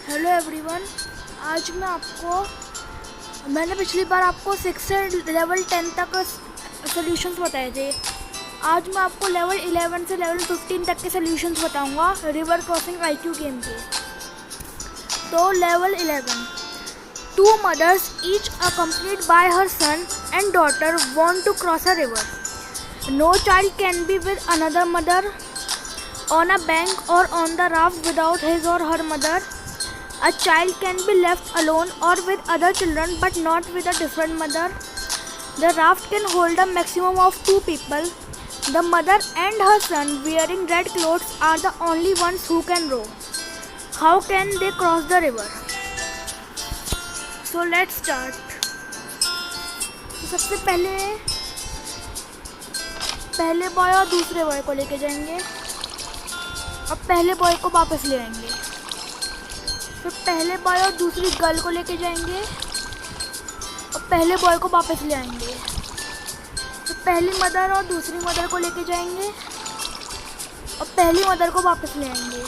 Hello everyone. आज मैंने पिछली बार आपको 6 से लेवल 10 तक सॉल्यूशंस बताए थे। आज मैं आपको लेवल 11 से लेवल 15 तक के सॉल्यूशंस बताऊंगा रिवर क्रॉसिंग आईक्यू गेम के। तो level 11, two mothers each accompanied by her son and daughter want to cross a river. No child can be with another mother on a bank or on the raft without his or her mother. A child can be left alone or with other children but not with a different mother. The raft can hold a maximum of 2 people. The mother and her son wearing red clothes are the only ones who can row. How can they cross the river? So let's start. तो सबसे पहले boy और दूसरे boy को लेके जाएंगे। अब पहले बॉय को वापस ले आएंगे। फिर पहले बॉय और दूसरी गर्ल को लेके जाएंगे और पहले बॉय को वापस ले आएंगे। फिर पहली मदर और दूसरी मदर को लेके जाएंगे और पहली मदर को वापस ले आएंगे।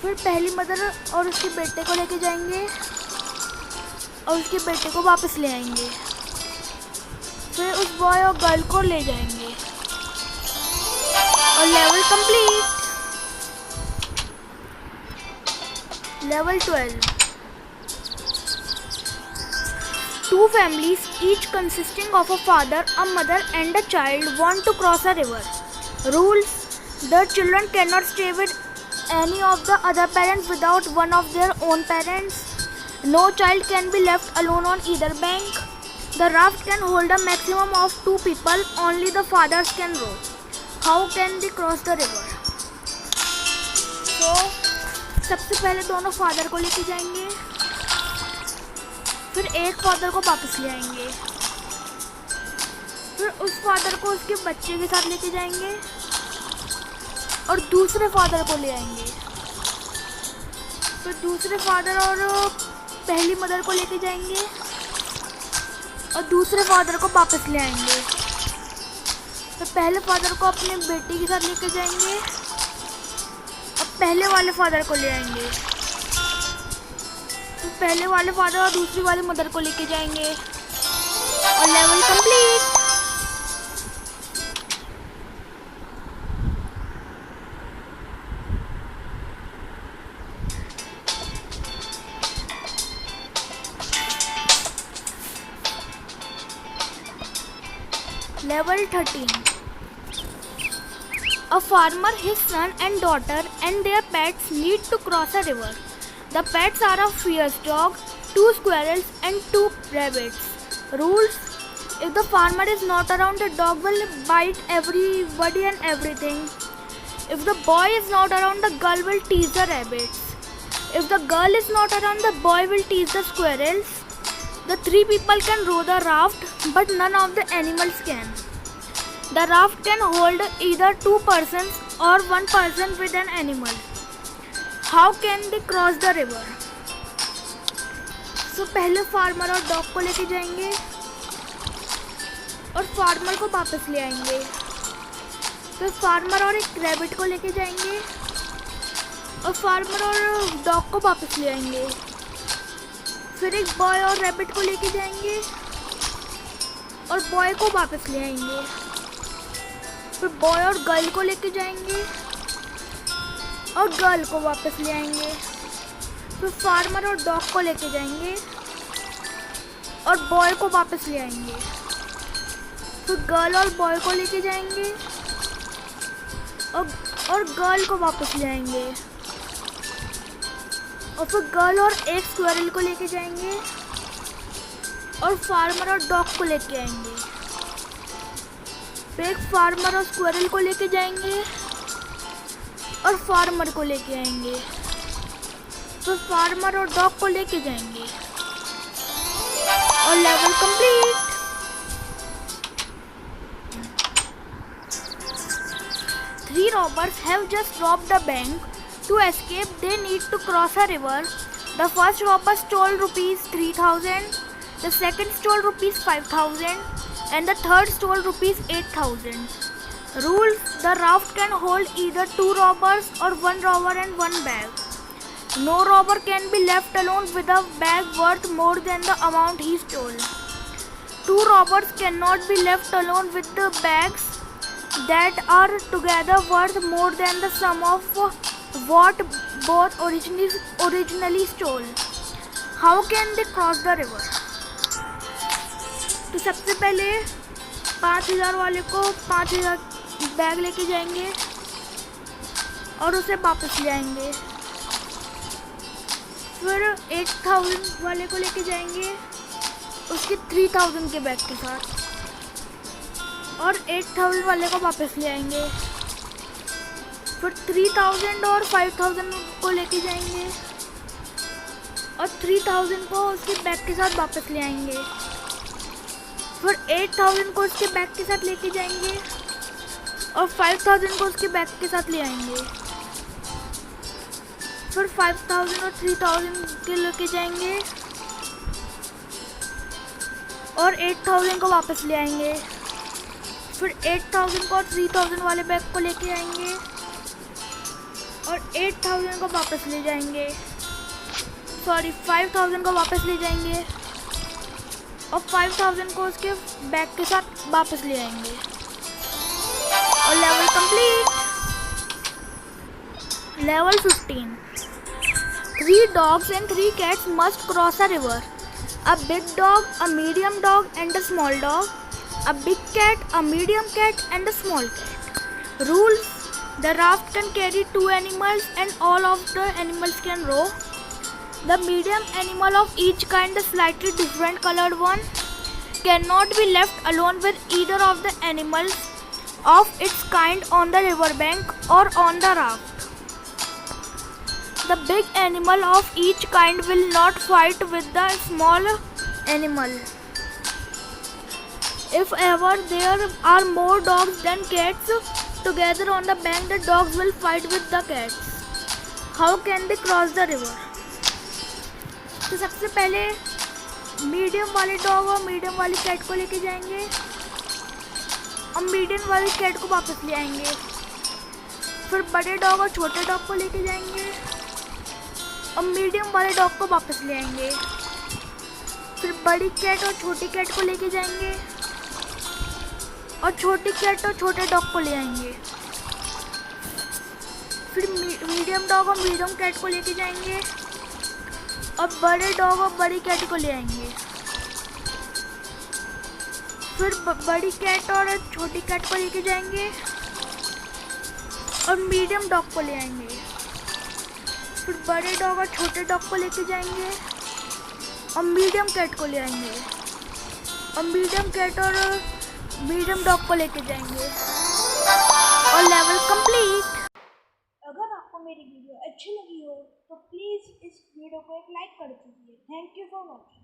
फिर पहली मदर और उसके बेटे को लेके जाएंगे और उसके बेटे को वापस ले आएंगे। फिर उस बॉय और गर्ल को ले जाएंगे और level complete. Level 12, two families each consisting of a father, a mother and a child want to cross a river. Rules: the children cannot stay with any of the other parents without one of their own parents. No child can be left alone on either bank. The raft can hold a maximum of 2 people. Only the fathers can row. How can they cross the river? So सबसे पहले दोनों father को लेके जाएंगे, फिर एक father को वापस ले आएंगे, फिर उस फादर को उसके बच्चे के साथ लेके जाएंगे और दूसरे फादर को ले आएंगे। फिर दूसरे फादर और पहली मदर को लेके जाएंगे और दूसरे फादर को वापस ले आएंगे। फिर पहले फादर को अपने बेटे के साथ लेके जाएंगे, पहले वाले फादर को ले आएंगे। तो पहले वाले फादर और दूसरी वाली मदर को लेके जाएंगे और level complete. Level 13, a farmer, his son and daughter and their pets need to cross a river. The pets are a fierce dog, 2 squirrels and 2 rabbits. Rules: if the farmer is not around, the dog will bite everybody and everything. If the boy is not around, the girl will tease the rabbits. If the girl is not around, the boy will tease the squirrels. The 3 people can row the raft, but none of the animals can. The raft can hold either 2 persons or 1 person with an animal. How can they cross the river? So पहले farmer और dog को लेके जाएंगे और farmer को वापस ले आएंगे। फिर फार्मर और एक रैबिट को लेके जाएंगे और फार्मर और डॉग को वापस ले आएंगे। फिर एक बॉय और रैबिट को लेके जाएंगे और बॉय को वापस ले आएंगे। फिर बॉय और गर्ल को लेके जाएंगे और गर्ल को वापस ले आएंगे। फिर फार्मर और डॉग को लेके जाएंगे और बॉय को वापस ले आएंगे। फिर गर्ल और बॉय को लेके जाएंगे और गर्ल को वापस ले आएंगे। और फिर गर्ल और एक स्क्वेरल को लेके जाएंगे और फार्मर और डॉग को लेके आएंगे। फिर एक फार्मर और स्क्वेरल को लेके जाएंगे और फार्मर को लेके आएंगे। फिर फार्मर और डॉग को लेके जाएंगे और level complete. Three robbers have just robbed a bank. To escape, they need to cross a river. The first robber stole rupees 3,000. The second stole rupees 5,000. And the third stole rupees 8,000. Rules: the raft can hold either 2 robbers or 1 robber and 1 bag. No robber can be left alone with a bag worth more than the amount he stole. Two robbers cannot be left alone with the bags that are together worth more than the sum of what both originally stole. How can they cross the river? तो सबसे पहले 5,000 वाले को 5,000 bag लेके जाएंगे और उसे वापस ले आएंगे। फिर 8,000 वाले को लेके जाएंगे उसके 3,000 के बैग के साथ और 8,000 वाले को वापस ले आएंगे। फिर 3,000 और 5,000 को लेके जाएंगे और 3,000 को उसके बैग के साथ वापस ले आएंगे। फिर 8,000 को उसके बैग के साथ लेके जाएंगे और 5,000 को उसके बैग के साथ ले आएंगे। फिर 5,000 और 3,000 के लेके जाएंगे और 8,000 को वापस ले आएंगे। फिर 8,000 को और 3,000 वाले बैग को लेके आएंगे और 8,000 को वापस ले जाएंगे। 5,000 को वापस ले जाएंगे और 5,000 को उसके बैग के साथ वापस ले आएंगे और level complete. Level 15। 3 dogs and 3 cats must cross a river. A big dog, a medium dog and a small dog. A big cat, a medium cat and a small cat. Rules: the raft can carry 2 animals and all of the animals can row. The medium animal of each kind, the slightly different colored one, cannot be left alone with either of the animals of its kind on the riverbank or on the raft. The big animal of each kind will not fight with the small animal. If ever there are more dogs than cats together on the bank, the dogs will fight with the cats. How can they cross the river? तो सबसे पहले medium वाले dog और medium वाली cat को लेके जाएंगे और मीडियम वाली कैट को वापस ले आएंगे। फिर बड़े डॉग और छोटे डॉग को लेके जाएंगे और मीडियम वाले डॉग को वापस ले आएंगे। फिर बड़ी कैट और छोटी कैट को लेके जाएंगे और छोटी कैट और छोटे डॉग को ले आएंगे। फिर मीडियम डॉग और मीडियम कैट को लेके जाएंगे और बड़े डॉग और बड़ी कैट को ले आएंगे। फिर बड़ी कैट और छोटी कैट को लेके जाएंगे और मीडियम डॉग को ले आएंगे। फिर बड़े डॉग और छोटे डॉग को लेके जाएंगे और मीडियम कैट को ले आएंगे और मीडियम कैट और मीडियम डॉग को लेके जाएंगे और लेवल कंप्लीट। अगर आपको मेरी वीडियो अच्छी लगी हो तो प्लीज़ इस वीडियो को एक लाइक कर दीजिए। Thank you for watching.